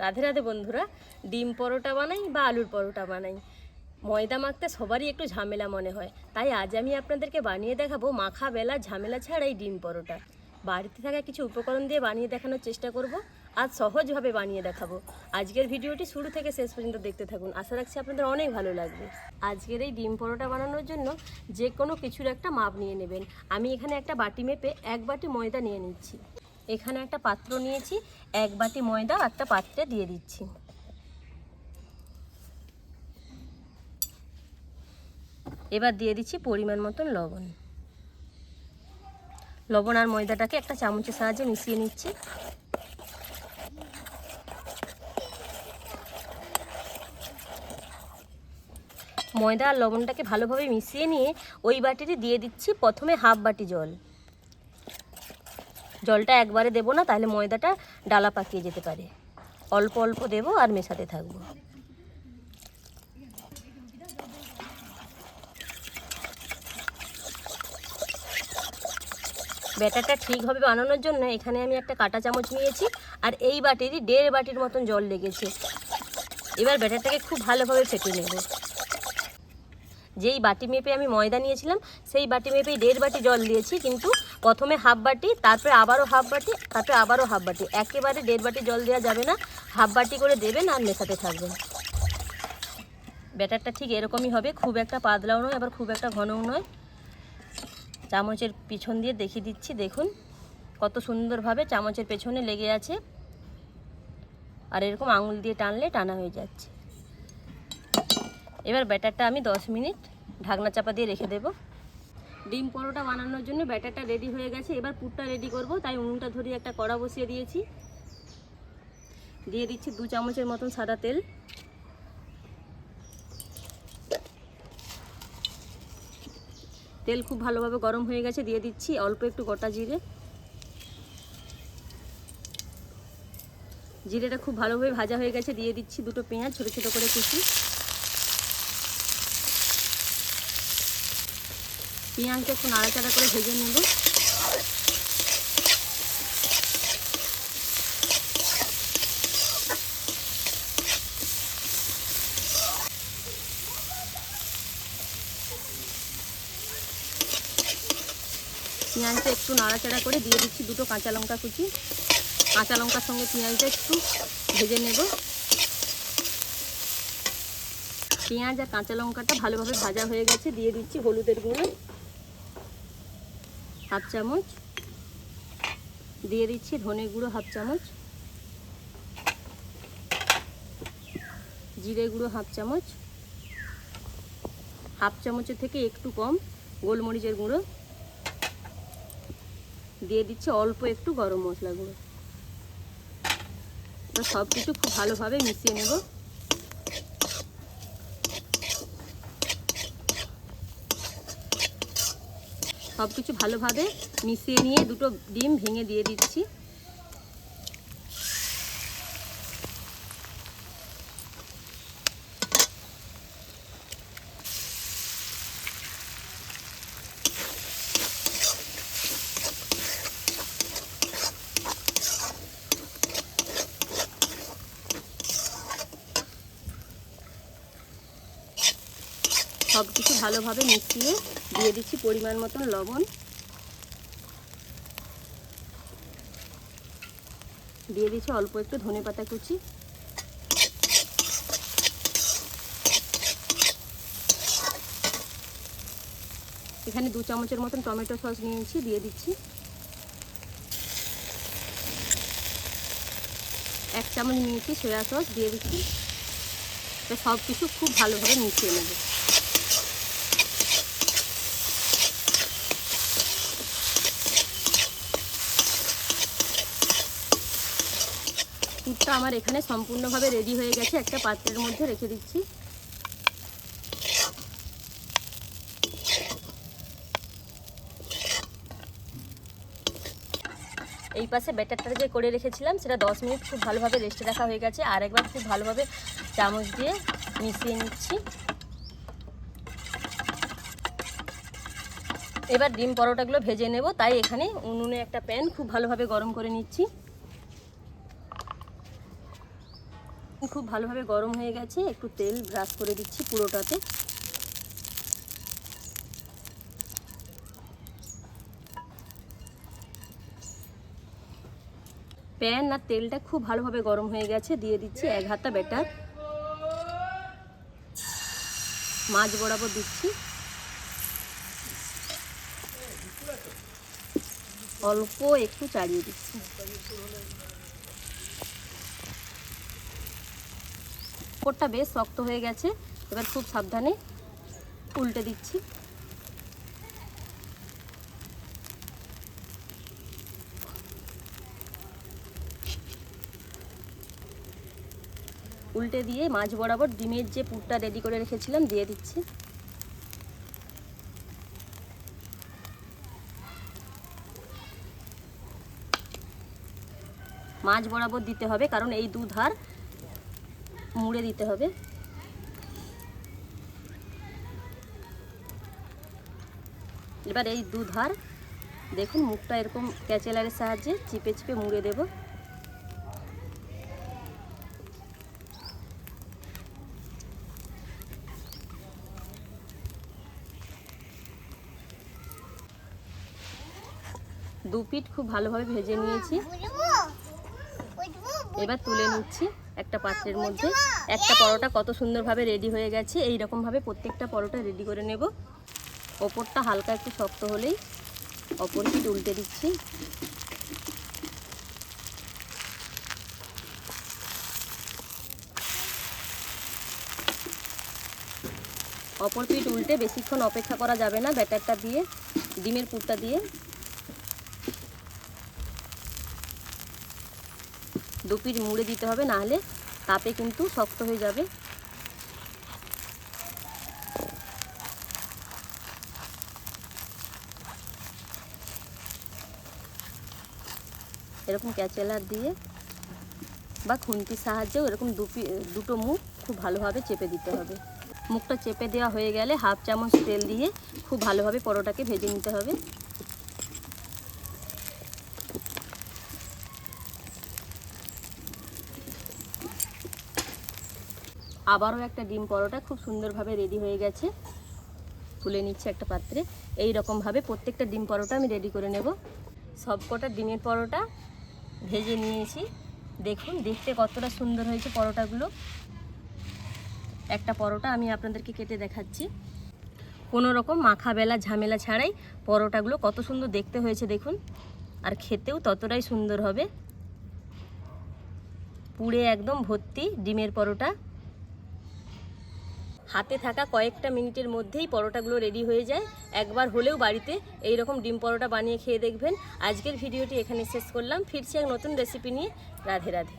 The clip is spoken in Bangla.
রাধে রাধে বন্ধুরা, ডিম পরোটা বানাই বা আলুর পরোটা বানাই, ময়দা মাখতে সবারই একটু ঝামেলা মনে হয়। তাই আজ আমি আপনাদেরকে বানিয়ে দেখাবো মাখা বেলা ঝামেলা ছাড়াই ডিম পরোটা। বাড়িতে থাকা কিছু উপকরণ দিয়ে বানিয়ে দেখানোর চেষ্টা করব। আজ সহজভাবে বানিয়ে দেখাবো। আজকের ভিডিওটি শুরু থেকে শেষ পর্যন্ত দেখতে থাকুন, আশা রাখছি আপনাদের অনেক ভালো লাগবে। আজকের এই ডিম পরোটা বানানোর জন্য যে কোনো কিছুর একটা মাপ নিয়ে নেবেন। আমি এখানে একটা বাটি মেপে 1 বাটি ময়দা নিয়ে নিচ্ছি। এখানে একটা পাত্র নিয়েছি, 1 বাটি ময়দা একটা পাত্রে দিয়ে দিচ্ছি। এবার দিয়ে দিচ্ছি পরিমাণ মতন লবণ। লবণ আর ময়দাটাকে একটা চামচের সাহায্যে মিশিয়ে নিচ্ছি। ময়দা আর লবণটাকে ভালোভাবে মিশিয়ে নিয়ে ওই বাটিতে দিয়ে দিচ্ছি প্রথমে 1/2 বাটি জল। জলটা একবারে দেবো না, তাহলে ময়দাটা ডালা পাকিয়ে যেতে পারে। অল্প অল্প দেবো আর মেশাতে থাকবো। ব্যাটারটা ঠিকভাবে বানানোর জন্য এখানে আমি একটা কাঁটা চামচ নিয়েছি, আর এই বাটিরই 1.5 বাটির মতন জল লেগেছে। এবার ব্যাটারটাকে খুব ভালোভাবে ফেটে নেব। যেই বাটি মেপে আমি ময়দা নিয়েছিলাম সেই বাটি মেপেই 1.5 বাটি জল দিয়েছি, কিন্তু প্রথমে 1/2 বাটি, তারপরে আবারও 1/2 বাটি, তারপরে আবারও 1/2 বাটি। একেবারে 1.5 বাটি জল দেওয়া যাবে না, 1/2 বাটি করে দেবেন আর মেশাতে থাকবেন। ব্যাটারটা ঠিক এরকমই হবে, খুব একটা পাতলাও নয় আবার খুব একটা ঘনও নয়। চামচের পিছন দিয়ে দেখিয়ে দিচ্ছি, দেখুন কত সুন্দরভাবে চামচের পেছনে লেগে আছে, আর এরকম আঙুল দিয়ে টানলে টানা হয়ে যাচ্ছে। এবার ব্যাটারটা আমি 10 মিনিট ঢাকনা চাপা দিয়ে রেখে দেব। ডিম পরোটা বানানোর জন্য ব্যাটারটা রেডি হয়ে গেছে। এবার পুরটা রেডি করব, তাই উনুনটা ধরিয়ে একটা কড়া বসিয়ে দিয়েছি। দিয়ে দিচ্ছি 2 চামচের মতন সাদা তেল। তেল খুব ভালোভাবে গরম হয়ে গেছে, দিয়ে দিচ্ছি অল্প একটু গোটা জিরে। জিরেটা খুব ভালোভাবে ভাজা হয়ে গেছে, দিয়ে দিচ্ছি 2টো পেঁয়াজ ছোটো ছোটো করে কুচি। পেঁয়াজটা একটু নাড়াচাড়া করে ভেজে নেব। পেঁয়াজটা একটু নাড়াচাড়া করে দিয়ে দিচ্ছি 2টো কাঁচা লঙ্কা কুচি। কাঁচা লঙ্কার সঙ্গে পেঁয়াজটা একটু ভেজে নেব। পেঁয়াজ আর কাঁচা লঙ্কাটা ভালোভাবে ভাজা হয়ে গেছে, দিয়ে দিচ্ছি হলুদের গুঁড়ো 1/2 চামচ, দিয়ে দিচ্ছি ধনে গুঁড়ো 1/2 চামচ, জিরে গুঁড়ো 1/2 চামচ, 1/2 চামচের থেকে একটু কম গোলমরিচের গুঁড়ো, দিয়ে দিচ্ছি অল্প একটু গরম মশলা গুঁড়ো। সব কিছু খুব ভালোভাবে মিশিয়ে নেব। সব কিছু ভালোভাবে মিশিয়ে নিয়ে 2টো ডিম ভেঙে দিয়ে দিচ্ছি। সব কিছু ভালোভাবে মিশিয়ে দিয়ে দিচ্ছি পরিমাণ মতন লবণ, দিয়ে দিচ্ছি অল্প একটু ধনেপাতা কুচি, এখানে 2 চামচের মতন টমেটো সস নিয়েছি, দিয়ে দিচ্ছি 1 চামচ নিয়েছি সয়া সস, দিয়ে দিচ্ছি। সব কিছু খুব ভালোভাবে মিশিয়ে নেব। পুরটা আমার এখানে সম্পূর্ণভাবে রেডি হয়ে গেছে, একটা পাত্রের মধ্যে রেখে দিচ্ছি। এই পাশে ব্যাটারটা যে করে রেখেছিলাম সেটা 10 মিনিট খুব ভালোভাবে রেস্টে রাখা হয়ে গেছে। আর একবার খুব ভালোভাবে চামচ দিয়ে মিশিয়ে নিচ্ছি। এবার ডিম পরোটাগুলো ভেজে নেব, তাই এখানে উনুনে একটা প্যান খুব ভালোভাবে গরম করে নিচ্ছি। খুব ভালোভাবে গরম হয়ে গেছে, একটু তেল ব্রাশ করে দিচ্ছি পুরোটাতে। প্যান আর তেলটা খুব ভালোভাবে গরম হয়ে গেছে, দিয়ে দিচ্ছি 1 হাতা ব্যাটার। মাছ বরাবর দিচ্ছি, অল্প একটু চাড়িয়ে দিচ্ছি। ওপরটা বেশ শক্ত হয়ে গেছে, এবার খুব সাবধানে উল্টে দিচ্ছি। উল্টে দিয়ে মাছ বরাবর ডিমের যে পুরটা রেডি করে রেখেছিলাম দিয়ে দিচ্ছি। মাছ বরাবর দিতে হবে, কারণ এই দুধার মুড়ে দিতে হবে। এবার এই দুধার দেখুন মুখটা এরকম ক্যাচেলারের সাহায্যে চিপে চিপে মুড়ে দেব। দু পিঠ খুব ভালোভাবে ভেজে নিয়েছি, এবার তুলে নিচ্ছি একটা পাত্রের মধ্যে। একটা পরোটা কত সুন্দরভাবে রেডি হয়ে গেছে। এই রকমভাবে প্রত্যেকটা পরোটা রেডি করে নেব। ওপরটা হালকা একটু শক্ত হলেই অপর পিঠ উল্টে দিচ্ছি। অপর পিঠ উল্টে বেশিক্ষণ অপেক্ষা করা যাবে না, ব্যাটারটা দিয়ে ডিমের পুরটা দিয়ে দু পিঠ মুড়ে দিতে হবে, নাহলে তাপে কিন্তু শক্ত হয়ে যাবে। এরকম ক্যাচেলার দিয়ে বা খুন্তির সাহায্যেও এরকম দুটো মুখ খুব ভালোভাবে চেপে দিতে হবে। মুখটা চেপে দেওয়া হয়ে গেলে 1/2 চামচ তেল দিয়ে খুব ভালোভাবে পরোটাকে ভেজে নিতে হবে। আবারও একটা ডিম পরোটা খুব সুন্দরভাবে রেডি হয়ে গেছে, তুলে নিচ্ছে একটা পাত্রে। এই রকমভাবে প্রত্যেকটা ডিম পরোটা আমি রেডি করে নেব। সবকটা ডিমের পরোটা ভেজে নিয়েছি, দেখুন দেখতে কতটা সুন্দর হয়েছে পরোটাগুলো। একটা পরোটা আমি আপনাদেরকে কেটে দেখাচ্ছি। কোনো রকম মাখা বেলা ঝামেলা ছাড়াই পরোটাগুলো কত সুন্দর দেখতে হয়েছে দেখুন, আর খেতেও ততটাই সুন্দর হবে। পুরে একদম ভর্তি ডিমের পরোটা। হাতে থাকা কয়েকটা মিনিটের মধ্যেই পরোটাগুলো রেডি হয়ে যায়। একবার হলেও বাড়িতে এই রকম ডিম পরোটা বানিয়ে খেয়ে দেখবেন। আজকের ভিডিওটি এখানে শেষ করলাম, ফিরছি এক নতুন রেসিপি নিয়ে। রাধে রাধে।